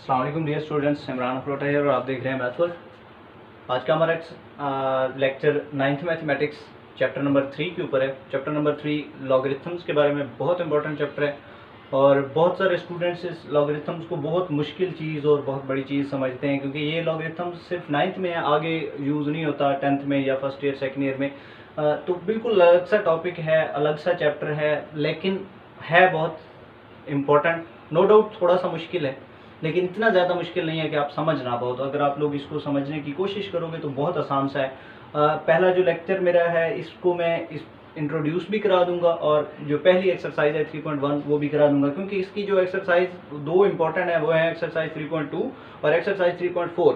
अस्सलाम वालेकुम dear students, Imran अफरोटा है और आप देख रहे हैं मैथ्स वर्ल्ड। आज का हमारा lecture 9th mathematics chapter number 3 के ऊपर है। चैप्टर नंबर 3 लॉगरिथम्स के बारे में बहुत इंपॉर्टेंट चैप्टर है और बहुत सारे स्टूडेंट्स इस लॉगरिथम्स को बहुत मुश्किल चीज़ और बहुत बड़ी चीज़ समझते हैं, क्योंकि ये लॉगरिथम्स सिर्फ 9th में है, आगे यूज़ नहीं होता 10th में या फर्स्ट ईयर सेकेंड ईयर में। तो बिल्कुल अलग सा टॉपिक है, अलग सा चैप्टर है, लेकिन है बहुत इम्पोर्टेंट। नो डाउट थोड़ा सा मुश्किल है, लेकिन इतना ज़्यादा मुश्किल नहीं है कि आप समझ ना पाओ। तो अगर आप लोग इसको समझने की कोशिश करोगे तो बहुत आसान सा है। पहला जो लेक्चर मेरा है इसको मैं इस इंट्रोड्यूस भी करा दूंगा और जो पहली एक्सरसाइज है 3.1 वो भी करा दूंगा, क्योंकि इसकी जो एक्सरसाइज दो इंपॉर्टेंट है वो है एक्सरसाइज 3.2 और एक्सरसाइज 3.4।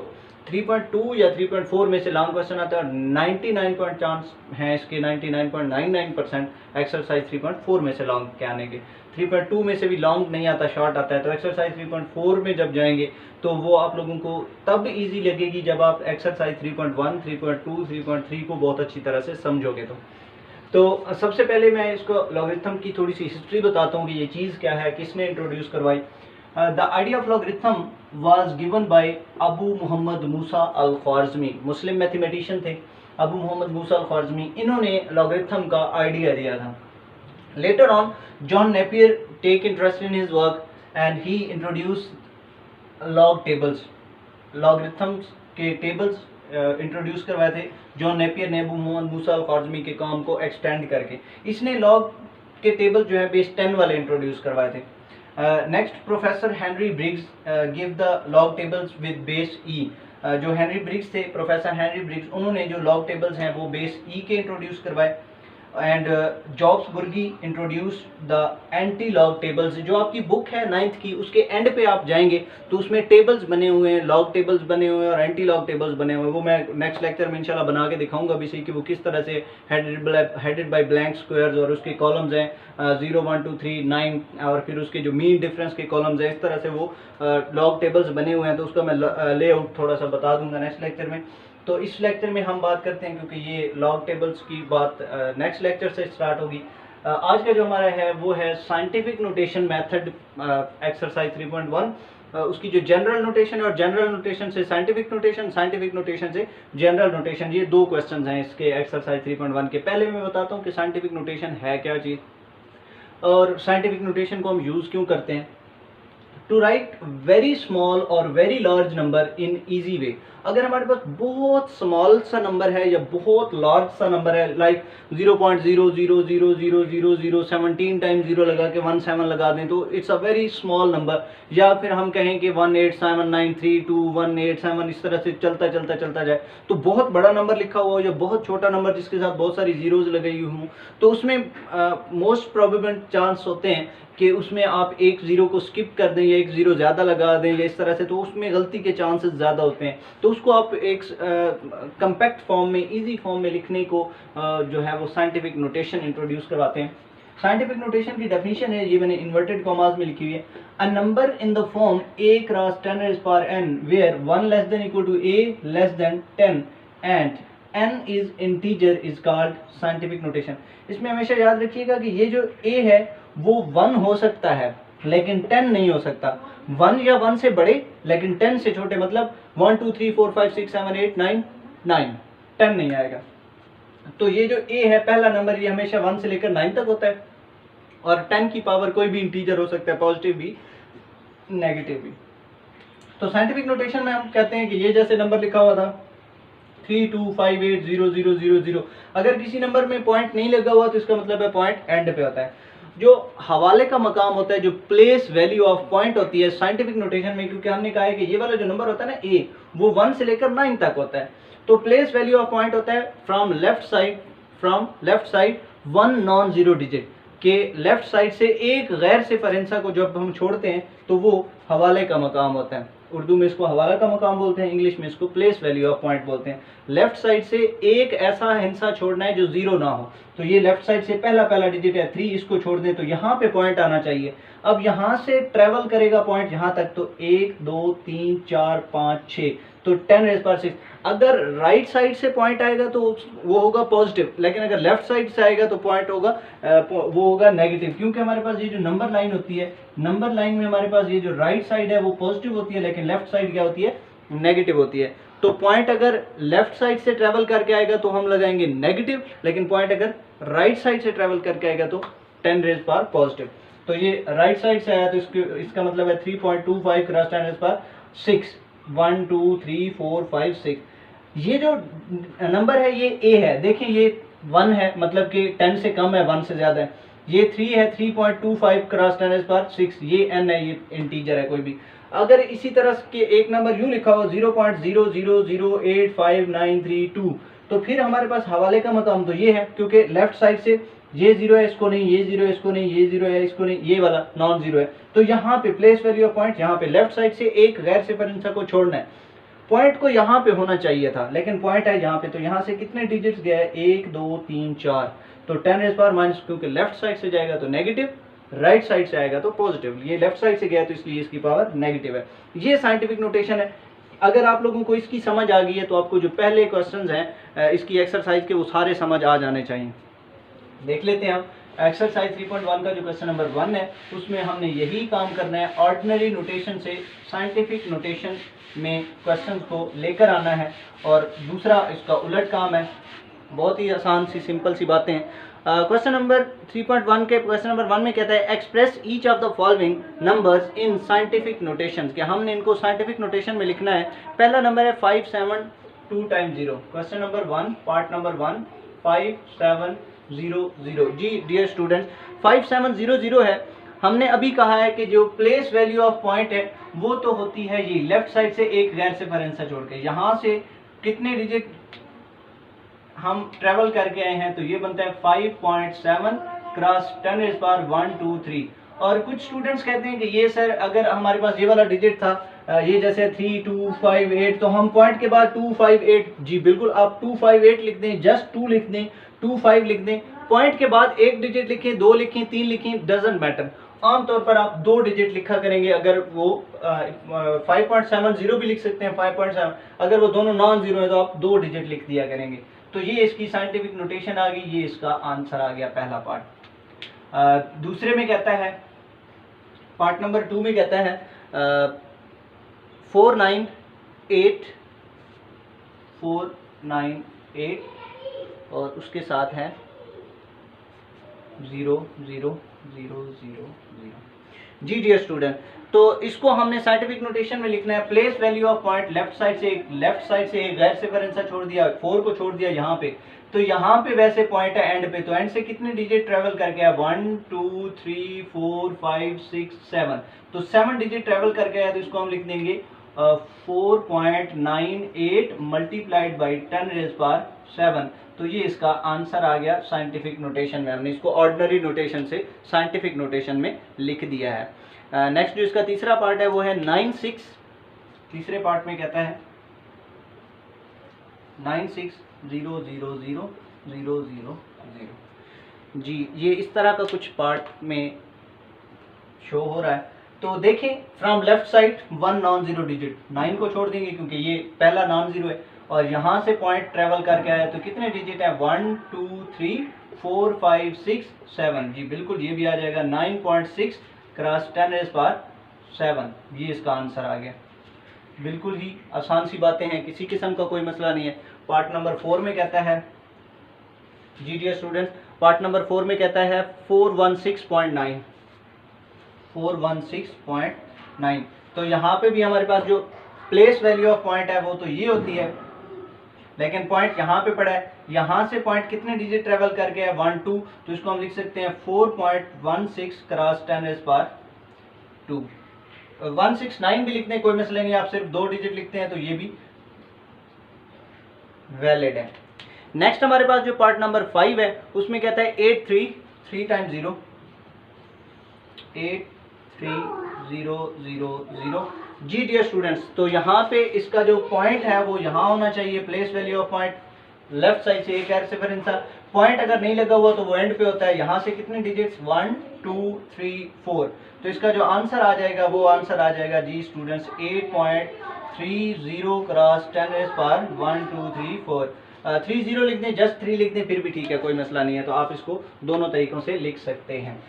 3.2 या 3.4 में से लॉन्ग क्वेश्चन आता है और 99 चांस हैं इसके, 99.99% एक्सरसाइज 3.4 में से लॉन्ग के आने के। 3.2 में से भी लॉन्ग नहीं आता, शॉर्ट आता है। तो एक्सरसाइज 3.4 में जब जाएंगे तो वो आप लोगों को तब इजी लगेगी जब आप एक्सरसाइज 3.1, 3.2, 3.3 को बहुत अच्छी तरह से समझोगे। तो सबसे पहले मैं इसको लॉगरिथम की थोड़ी सी हिस्ट्री बताता हूँ कि ये चीज़ क्या है, किसने इंट्रोड्यूस करवाई। The idea of logarithm was given by Abu Mohammad Musa al Khwarizmi. Muslim mathematician थे अबू मोहम्मद मूसा अल ख्वारिज़मी, इन्होंने लॉगरिथम का आइडिया दिया था। Later on, John Napier take interest in his work and he introduced log tables. Logarithms के tables introduce करवाए थे John Napier ने Abu Mohammad Musa al ख्वारिज़मी के काम को एक्सटेंड करके। इसने लॉग के टेबल जो है बेस 10 वाले इंट्रोड्यूस करवाए थे। Next professor Henry Briggs give the log tables with base E. जो हेनरी ब्रिग्स थे, प्रोफेसर हेनरी ब्रिग्स, उन्होंने जो लॉग टेबल्स हैं वो बेस ई के इंट्रोड्यूस करवाए। And Jobst Burgi introduce the anti log tables. जो आपकी बुक है 9th की, उसके एंड पे आप जाएंगे तो उसमें टेबल्स बने हुए हैं, लॉग टेबल्स बने हुए हैं और एंटी लॉग टेबल्स बने हुए हैं। वो मैं नेक्स्ट लेक्चर में इंशाल्लाह बना के दिखाऊंगा भी सही कि वो किस तरह से हेडेड बाय ब्लैंक स्क्वायर्स और उसके कॉलम्स हैं 0, 1, 2, 3, 9 और फिर उसके जो मीन डिफरेंस के कॉलम्स हैं, इस तरह से वो लॉग टेबल्स बने हुए हैं। तो उसका मैं लेआउट थोड़ा सा बता दूंगा नेक्स्ट लेक्चर में। तो इस लेक्चर में हम बात करते हैं, क्योंकि ये लॉग टेबल्स की बात नेक्स्ट लेक्चर से स्टार्ट होगी। आज का जो हमारा है वो है साइंटिफिक नोटेशन मेथड एक्सरसाइज 3.1। उसकी जो जनरल नोटेशन है और जनरल नोटेशन से साइंटिफिक नोटेशन, साइंटिफिक नोटेशन से जनरल नोटेशन, ये दो क्वेश्चंस हैं इसके एक्सरसाइज 3.1 के। पहले मैं बताता हूँ कि साइंटिफिक नोटेशन है क्या चीज़ और साइंटिफिक नोटेशन को हम यूज़ क्यों करते हैं। टू राइट वेरी स्मॉल और very large number in easy way. अगर हमारे पास बहुत स्मॉल सा नंबर है या बहुत लार्ज सा नंबर है, लाइक 0.00000017 टाइम्स 0 लगा के 17 लगा दें तो it's a very small number. या फिर हम कहें कि 187932187, इस तरह से चलता चलता चलता जाए तो बहुत बड़ा नंबर लिखा हुआ हो या बहुत छोटा नंबर जिसके साथ बहुत सारी जीरोज लगाई हुई हों, तो उसमें मोस्ट प्रोबेबल चांस होते हैं कि उसमें आप एक जीरो को स्किप कर दें या एक जीरो ज़्यादा लगा दें या इस तरह से, तो उसमें गलती के चांसेस ज़्यादा होते हैं। तो उसको आप एक कम्पैक्ट फॉर्म में, इजी फॉर्म में लिखने को जो है वो साइंटिफिक नोटेशन इंट्रोड्यूस करवाते हैं। साइंटिफिक नोटेशन की डेफिनेशन है, ये मैंने इन्वर्टेड कॉमास में लिखी हुई है। A number in the form a cross 10 raised power n where 1 less than equal to a less than 10 and n is integer is called scientific notation। इसमें हमेशा याद रखिएगा कि ये जो a है वो 1 हो सकता है लेकिन 10 नहीं हो सकता। 1 या 1 से बड़े लेकिन 10 से छोटे, मतलब 1 2 3 4 5 6 7 8 9 9, 10 नहीं आएगा। तो ये जो a है पहला नंबर, ये हमेशा 1 से लेकर 9 तक होता है और 10 की पावर कोई भी इंटीजर हो सकता है, पॉजिटिव भी नेगेटिव भी। तो साइंटिफिक नोटेशन में हम कहते हैं कि ये जैसे नंबर लिखा हुआ था 32580000, अगर किसी नंबर में पॉइंट नहीं लगा हुआ तो इसका मतलब है पॉइंट एंड पे होता है। जो हवाले का मकाम होता है, जो प्लेस वैल्यू ऑफ पॉइंट होती है साइंटिफिक नोटेशन में, क्योंकि हमने कहा है कि ये वाला जो नंबर होता है ना a, वो 1 से लेकर 9 तक होता है। तो प्लेस वैल्यू ऑफ पॉइंट होता है from left side 1 non zero digit, के लेफ्ट साइड से एक गैर सिफर हिस्सा को जब हम छोड़ते हैं तो वो हवाले का मकाम होता है। उर्दू में इसको हवाला का मकाम बोलते हैं, इंग्लिश में इसको प्लेस वैल्यू ऑफ पॉइंट बोलते हैं। लेफ्ट साइड से एक ऐसा हिस्सा छोड़ना है जो जीरो ना हो। तो ये लेफ्ट साइड से पहला डिजिट है 3, इसको छोड़ दें तो यहाँ पे पॉइंट आना चाहिए। अब यहाँ से ट्रेवल करेगा पॉइंट यहाँ तक, तो 1 2 3 4 5 6, तो 10⁻⁶। अगर राइट साइड से पॉइंट आएगा तो वो होगा पॉजिटिव, लेकिन अगर लेफ्ट साइड से आएगा तो पॉइंट होगा वो होगा नेगेटिव, क्योंकि हमारे पास ये जो नंबर लाइन होती है, नंबर लाइन में हमारे पास ये जो राइट साइड है वो पॉजिटिव होती है, लेकिन लेफ्ट साइड क्या होती है, नेगेटिव होती है। तो पॉइंट अगर लेफ्ट साइड से ट्रेवल करके आएगा तो हम लगाएंगे नेगेटिव, लेकिन पॉइंट अगर राइट साइड से ट्रेवल करके आएगा तो 10⁻⁻⁶। तो ये राइट साइड से आया तो इसका मतलब है 3.25 क्रॉस 10⁻⁶। 1 2 3 4 5 6। ये जो नंबर है ये ए है, देखिए ये 1 है, मतलब कि 10 से कम है, 1 से ज्यादा है। ये 3 है, 3.25 क्रॉस 10⁻⁶। ये n है, ये इंटीजर है कोई भी। अगर इसी तरह के एक नंबर यूं लिखा हो 0.000859332, तो फिर हमारे पास हवाले का मकाम तो ये है, क्योंकि लेफ्ट साइड से ये 0 है, इसको नहीं, ये 0 है, इसको नहीं, ये 0 है, इसको नहीं, ये वाला नॉन 0 है। तो यहाँ पे प्लेस वैल्यू ऑफ पॉइंट, यहाँ पे लेफ्ट साइड से एक गैर सिफर इंसा को छोड़ना है। पॉइंट को यहाँ पे होना चाहिए था, लेकिन पॉइंट है यहाँ पे, तो यहाँ से कितने डिजिट्स गया है, 1 2 3 4। तो 10⁻⁻, क्योंकि लेफ्ट साइड से जाएगा तो नेगेटिव, राइट साइड से आएगा तो पॉजिटिव। ये लेफ्ट साइड से गया तो इसलिए इसकी पावर नेगेटिव है। ये साइंटिफिक नोटेशन है। अगर आप लोगों को इसकी समझ आ गई है तो आपको जो पहले क्वेश्चंस हैं इसकी एक्सरसाइज के वो सारे समझ आ जाने चाहिए। देख लेते हैं हम एक्सरसाइज 3.1 का जो क्वेश्चन नंबर 1 है, उसमें हमने यही काम करना है, ऑर्डिनरी नोटेशन से साइंटिफिक नोटेशन में क्वेश्चंस को लेकर आना है, और दूसरा इसका उलट काम है। बहुत ही आसान सी सिंपल सी बातें हैं। क्वेश्चन नंबर 3.1 के क्वेश्चन नंबर 1 में कहता है express each of the following numbers in scientific notation, कि हमने इनको साइंटिफिक नोटेशन में लिखना है। पहला नंबर है 572 times 0। Question number 1 part number 1 5700। जी डियर स्टूडेंट्स, 5700 है। हमने अभी कहा है कि जो प्लेस वैल्यू ऑफ पॉइंट है वो तो होती है ये लेफ्ट साइड से एक गैर सिफर इंसा छोड़ के। यहाँ से कितने डिजिट हम ट्रेवल करके आए हैं, तो ये बनता है 5.7 क्रॉस 10⁻⁰ और कुछ स्टूडेंट्स कहते हैं कि ये सर अगर हमारे पास ये वाला डिजिट था, ये जैसे 3258, तो हम पॉइंट के बाद 258, जी बिल्कुल आप 258 लिख दें, जस्ट 2 लिख दें, 25 लिख दें, पॉइंट के बाद एक डिजिट लिखें, 2 लिखें, 3 लिखें, डजंट मैटर। आमतौर पर आप 2 डिजिट लिखा करेंगे। अगर वो 5.70 भी लिख सकते हैं, 5.7, अगर वो दोनों नॉन जीरो है तो आप 2 डिजिट लिख दिया करेंगे। तो ये इसकी साइंटिफिक नोटेशन आ गई, ये इसका आंसर आ गया पहला पार्ट। दूसरे में कहता है, पार्ट नंबर 2 में कहता है 498 और उसके साथ है 00000। जी डियर स्टूडेंट, तो इसको हमने साइंटिफिक नोटेशन में लिखना है। Place value of point, left side से एक गैर सिफर इंसा छोड़ दिया, 4 को छोड़ दिया यहाँ पे, तो यहाँ पे वैसे पॉइंट है एंड पे, तो एंड से कितने डिजिट ट्रेवल करके आया, 1 2 3 4 5 6 7, तो 7 डिजिट ट्रेवल करके आया, तो इसको हम लिख देंगे 4.98 मल्टीप्लाइड बाई 10⁻⁷। तो ये इसका आंसर आ गया साइंटिफिक नोटेशन में। हमने इसको ऑर्डिनरी नोटेशन से साइंटिफिक नोटेशन में लिख दिया है। नेक्स्ट जो इसका तीसरा पार्ट है वो है 96। तीसरे पार्ट में कहता है 96000000। जी ये इस तरह का कुछ पार्ट में शो हो रहा है। तो देखें, from left side 1 non zero digit, 9 को छोड़ देंगे क्योंकि ये पहला नॉन जीरो है, और यहाँ से पॉइंट ट्रेवल करके आया, तो कितने डिजिट है, 1 2 3 4 5 6 7। जी बिल्कुल ये भी आ जाएगा 9.6 क्रॉस 10⁻⁷। ये इसका आंसर आ गया। बिल्कुल ही आसान सी बातें हैं, किसी किस्म का कोई मसला नहीं है। पार्ट नंबर 4 में कहता है, जी डियर स्टूडेंट्स, पार्ट नंबर 4 में कहता है 416.9। 416.9। तो यहाँ पे भी हमारे पास जो प्लेस वैल्यू ऑफ पॉइंट है वो तो ये होती है, लेकिन पॉइंट यहाँ पे पड़ा है, यहाँ से पॉइंट कितने डिजिट ट्रेवल करके है, 1 2, तो इसको हम लिख सकते हैं 4.16 क्रॉस 10⁻²। 169 भी लिखते हैं, कोई मसला नहीं, आप सिर्फ 2 डिजिट लिखते हैं तो ये भी वैलिड है। नेक्स्ट हमारे पास जो पार्ट नंबर 5 है उसमें कहता है 833 टाइम्स 0, 83000। जी डियर स्टूडेंट्स, तो यहाँ पे इसका जो पॉइंट है वो यहाँ होना चाहिए, place value of point, left side से एक गैर सिफर इंसा, पॉइंट अगर नहीं लगा हुआ तो वो एंड पे होता है। यहाँ से कितने डिजिट्स, 1 2 3 4, तो इसका जो आंसर आ जाएगा वो आंसर आ जाएगा जी स्टूडेंट्स 30 क्रॉस 10 रेज़ पावर 1 2 3 4 30 लिख दें, जस्ट 3 लिख दें फिर भी ठीक है, कोई मसला नहीं है। तो आप इसको दोनों तरीक़ों से लिख सकते हैं।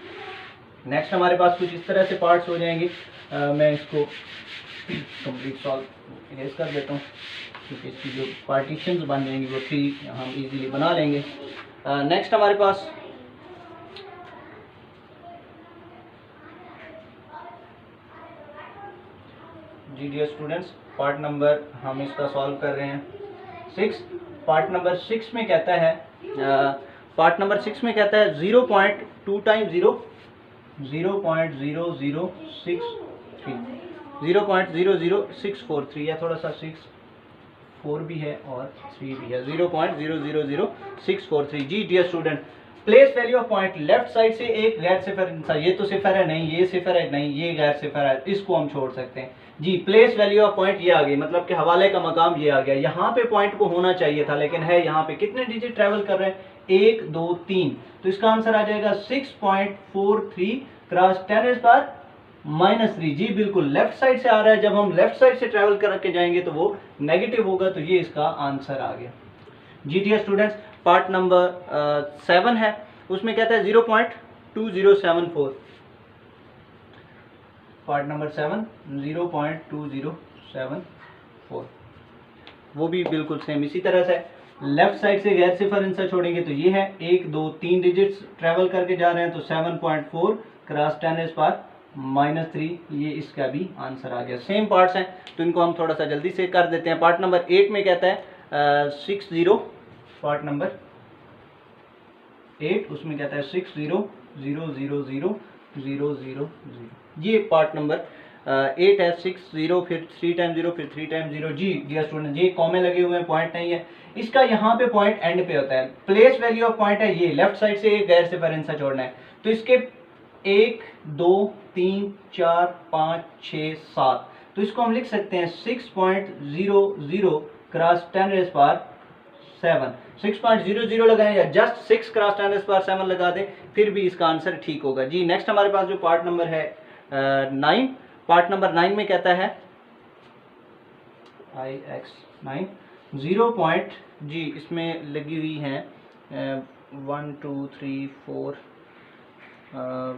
नेक्स्ट हमारे पास कुछ इस तरह से पार्ट्स हो जाएंगे। मैं इसको कंप्लीट सॉल्व इरेज कर देता हूँ, क्योंकि इसकी जो पार्टीशंस बन जाएंगी वो 3 हम इजीली बना लेंगे। नेक्स्ट हमारे पास जी डियर स्टूडेंट्स, पार्ट नंबर हम इसका सॉल्व कर रहे हैं 6। पार्ट नंबर 6 में कहता है 0.2 टाइम 0.00643 या थोड़ा सा 4 भी है और 3 भी है, 0.000643। जी dear student, place value of point left side से एक गैर सिफर इंसान, ये तो सिफर है नहीं, ये सिफर है नहीं, ये गैर सिफर है, इसको हम छोड़ सकते हैं। जी प्लेस वैल्यू ऑफ पॉइंट ये आ गई, मतलब कि हवाले का मकाम ये आ गया। यहाँ पे पॉइंट को होना चाहिए था लेकिन है यहाँ पे। कितने डिजिट ट्रेवल कर रहे हैं? 1 2 3, तो इसका आंसर आ जाएगा 6.43 क्रॉस 10 रेज़ पावर -3। जी बिल्कुल लेफ्ट साइड से आ रहा है, जब हम लेफ्ट साइड से ट्रेवल करके जाएंगे तो वो नेगेटिव होगा, तो ये इसका आंसर आ गया। जी डियर स्टूडेंट्स, पार्ट नंबर 7 है, उसमें कहता है 0.2074। पार्ट नंबर 7 0.2074, वो भी बिल्कुल सेम इसी तरह से। लेफ्ट साइड से गैर सिफर इंसा छोड़ेंगे तो ये है 1 2 3 डिजिट्स ट्रेवल करके जा रहे हैं, तो 7.4 क्रॉस 10 रेज़ पावर -3, ये इसका भी आंसर आ गया। सेम पार्ट्स हैं तो इनको हम थोड़ा सा जल्दी से कर देते हैं। पार्ट नंबर 8 में कहता है 60, पार्ट नंबर 8 उसमें कहता है 60,000,000। ये पार्ट नंबर 8 है, 60 फिर 3 टाइम 0 फिर 3 टाइम 0। जी डियर स्टूडेंट, ये कॉमे लगे हुए हैं, पॉइंट नहीं है इसका, यहाँ पे पॉइंट एंड पे होता है। प्लेस वैल्यू ऑफ पॉइंट है ये, लेफ्ट साइड से एक गैर सिफर इंसा छोड़ना है, तो इसके 1 2 3 4 5 6 7, तो इसको हम लिख सकते हैं 6.00 क्रॉस 10 रेज़ पावर 7। 6.00 लगाएं या जस्ट 6 क्रॉस 10 रेज़ पावर 7 लगा दें, फिर भी इसका आंसर ठीक होगा। जी नेक्स्ट हमारे पास जो पार्ट नंबर है 9, पार्ट नंबर 9 में कहता है IX9 0. जी इसमें लगी हुई हैं 1 2 3 4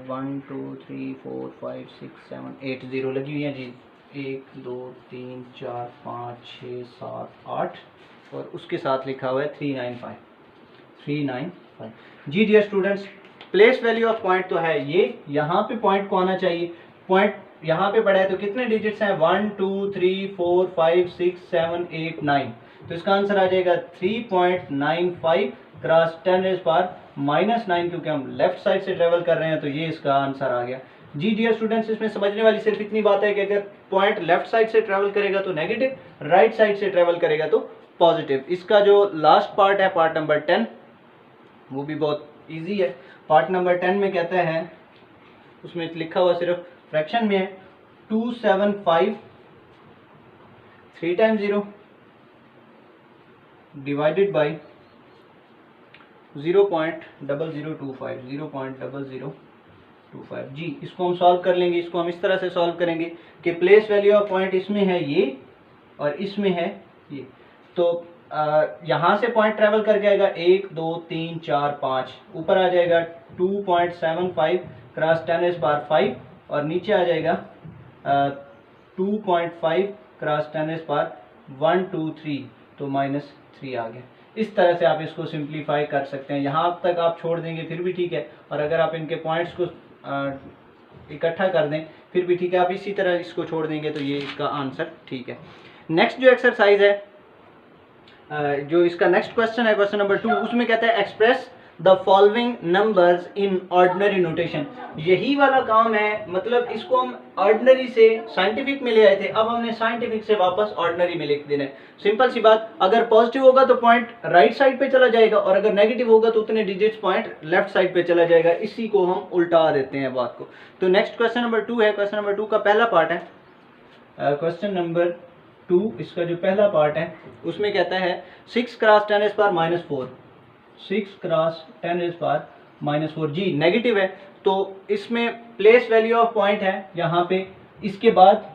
1 2 3 4 5 6 7 8 0 लगी हुई हैं जी। 1 2 3 4 5 6 7 8 और उसके साथ लिखा हुआ है 395। जी dear students, place value of point तो है ये, यहाँ पे पॉइंट को आना चाहिए। पॉइंट यहाँ पे पड़ा है तो कितने डिजिट्स हैं? 1 2 3 4 5 6 7 8 9, तो इसका आंसर आ जाएगा 3.95 क्रॉस 10 रेज़ पावर -9, क्योंकि हम लेफ्ट साइड से ट्रेवल कर रहे हैं, तो ये इसका आंसर आ गया। जी डियर स्टूडेंट्स, इसमें समझने वाली सिर्फ इतनी बात है कि अगर पॉइंट लेफ्ट साइड से ट्रेवल करेगा तो नेगेटिव, राइट साइड से ट्रेवल करेगा तो पॉजिटिव। इसका जो लास्ट पार्ट है पार्ट नंबर 10, वो भी बहुत इजी है। पार्ट नंबर 10 में कहता है, उसमें लिखा हुआ सिर्फ फ्रैक्शन में है 275 3 टाइम 0 डिवाइडेड बाई 0.0025। जी इसको हम सॉल्व कर लेंगे। इसको हम इस तरह से सॉल्व करेंगे कि प्लेस वैल्यू ऑफ पॉइंट इसमें है ये और इसमें है ये, तो यहाँ से पॉइंट ट्रेवल करके आएगा 1 2 3 4 5, ऊपर आ जाएगा 2.75 क्रॉस 10 रेज़ पावर 5 और नीचे आ जाएगा 2.5 क्रॉस 10 रेज़ पावर 1 2 3, तो -3 आ गया। इस तरह से आप इसको सिंप्लीफाई कर सकते हैं। यहाँ तक आप छोड़ देंगे फिर भी ठीक है, और अगर आप इनके पॉइंट्स को इकट्ठा कर दें फिर भी ठीक है। आप इसी तरह इसको छोड़ देंगे तो ये इसका आंसर ठीक है। नेक्स्ट जो एक्सरसाइज है, जो इसका नेक्स्ट क्वेश्चन है, क्वेश्चन नंबर 2, उसमें कहता है express the following numbers in ordinary notation. यही वाला काम है, मतलब इसको हम ऑर्डिनरी से साइंटिफिक में ले आए थे, अब हमने साइंटिफिक से वापस ऑर्डिनरी में लिख देना है। सिंपल सी बात, अगर पॉजिटिव होगा तो पॉइंट राइट साइड पे चला जाएगा और अगर नेगेटिव होगा तो उतने डिजिट्स पॉइंट लेफ्ट साइड पे चला जाएगा। इसी को हम उल्टा देते हैं बात को। तो नेक्स्ट क्वेश्चन नंबर 2 है, क्वेश्चन नंबर 2 का पहला पार्ट है। क्वेश्चन नंबर 2 इसका जो पहला पार्ट है उसमें कहता है 6 cross 10 rays power -4, 6 cross 10 rays power -4। जी नेगेटिव है, तो इसमें प्लेस वैल्यू ऑफ पॉइंट है यहाँ पे, इसके बाद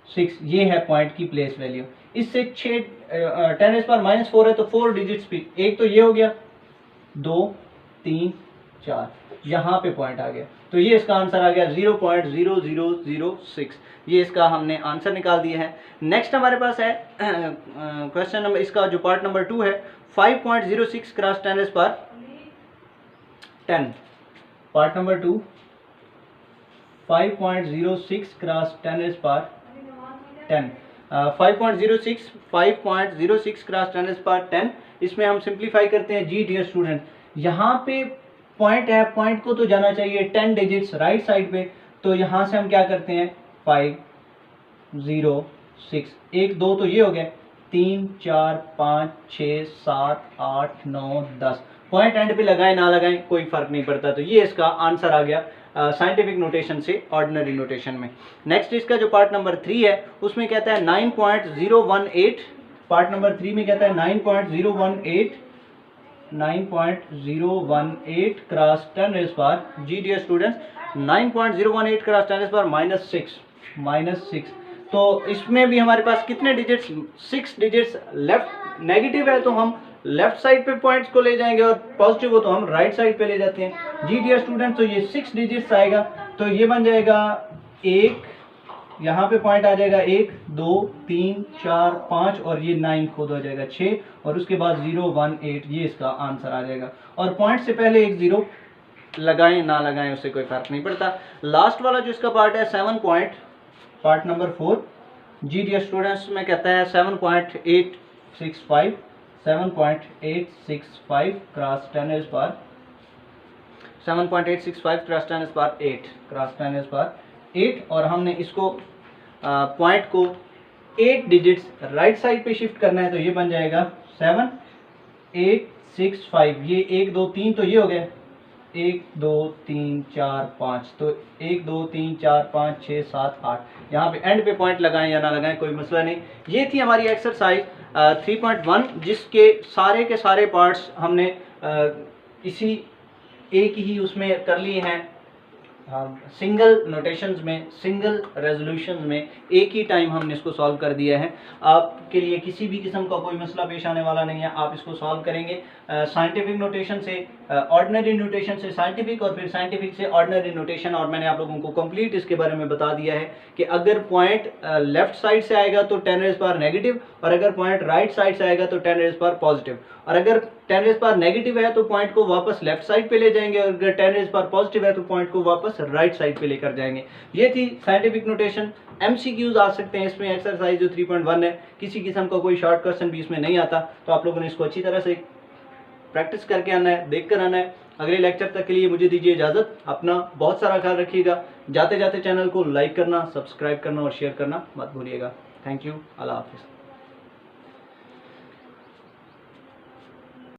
6, ये है पॉइंट की प्लेस वैल्यू। इससे 10⁻⁻4 है तो 4 डिजिट्स भी, एक तो ये हो गया, 2 3 4, यहाँ पे पॉइंट आ गया, तो ये इसका आंसर आ गया 0.0006। ये इसका हमने आंसर निकाल दिया है। नेक्स्ट हमारे पास है क्वेश्चन नंबर, इसका जो पार्ट नंबर 2 है, 5.06 cross 10⁻10। Part number 2, 5.06 cross 10⁻10। 5.06 cross 10⁻10, इसमें हम सिंप्लीफाई करते हैं। जी डियर स्टूडेंट, यहाँ पे पॉइंट है, पॉइंट को तो जाना चाहिए 10 डिजिट्स राइट साइड पे, तो यहाँ से हम क्या करते हैं 5 0 6, 1 2 तो ये हो गया, 3 4 5 6 7 8 9 10, पॉइंट एंड पे लगाए ना लगाएं कोई फर्क नहीं पड़ता, तो ये इसका आंसर आ गया साइंटिफिक नोटेशन से ऑर्डिनरी नोटेशन में। नेक्स्ट इसका जो पार्ट नंबर 3 है उसमें कहता है 9.018, पार्ट नंबर 3 में कहता है 9.018 क्रॉस 10⁻। जी डियर स्टूडेंट्स, 9.018 क्रॉस 10⁻6, तो इसमें भी हमारे पास कितने डिजिट्स, 6 डिजिट्स लेफ्ट, नेगेटिव है तो हम लेफ्ट साइड पे पॉइंट्स को ले जाएंगे और पॉजिटिव हो तो हम राइट साइड पे ले जाते हैं। जी डियर स्टूडेंट, तो ये 6 डिजिट्स आएगा, तो ये बन जाएगा 1, यहाँ पे पॉइंट आ जाएगा 1 2 3 4 5, और ये 9 खुद हो जाएगा 6, और उसके बाद 0 1 8, ये इसका आंसर आ जाएगा। और पॉइंट से पहले एक 0 लगाएं ना लगाएं उससे कोई फर्क नहीं पड़ता। लास्ट वाला जो इसका पार्ट है 7 पॉइंट, पार्ट नंबर 4, जी डियर स्टूडेंट्स में कहता है 7.865 क्रॉस 10⁻, 7.865 क्रॉस 10⁻8 क्रॉस 10⁻8, और हमने इसको पॉइंट को 8 डिजिट्स राइट साइड पे शिफ्ट करना है, तो ये बन जाएगा 7865, ये 1 2 3 तो ये हो गया 1 2 3 4 5, तो 1 2 3 4 5 6 7 8, यहाँ पे एंड पे पॉइंट लगाएं या ना लगाएं कोई मसला नहीं। ये थी हमारी एक्सरसाइज 3.1, जिसके सारे के सारे पार्ट्स हमने इसी एक ही उसमें कर लिए हैं, सिंगल नोटेशंस में, सिंगल रेजोल्यूशन में, एक ही टाइम हमने इसको सॉल्व कर दिया है। आपके लिए किसी भी किस्म का कोई मसला पेश आने वाला नहीं है, आप इसको सॉल्व करेंगे साइंटिफिक नोटेशन से ऑर्डिनरी नोटेशन से साइंटिफिक, और फिर साइंटिफिक से ऑर्डिनरी नोटेशन। और मैंने आप लोगों को कंप्लीट इसके बारे में बता दिया है कि अगर पॉइंट लेफ्ट साइड से आएगा तो 10⁻⁻ नेगेटिव, और अगर पॉइंट राइट साइड से आएगा तो 10⁻⁻ पॉजिटिव, और अगर 10⁻⁻ नेगेटिव है तो पॉइंट को वापस लेफ्ट साइड पे ले जाएंगे, और अगर 10⁻⁻ पॉजिटिव है तो पॉइंट को वापस राइट साइड पे लेकर जाएंगे। ये थी साइंटिफिक नोटेशन। MCQs आ सकते हैं इसमें, एक्सरसाइज जो 3.1 है, किसी किस्म का कोई शॉर्ट क्वेश्चन भी इसमें नहीं आता, तो आप लोगों ने इसको अच्छी तरह से प्रैक्टिस करके आना है, देख कर आना है। अगले लेक्चर तक के लिए मुझे दीजिए इजाज़त, अपना बहुत सारा ख्याल रखिएगा, जाते जाते चैनल को लाइक करना, सब्सक्राइब करना और शेयर करना मत भूलिएगा। थैंक यू, अल्लाह हाफिज़।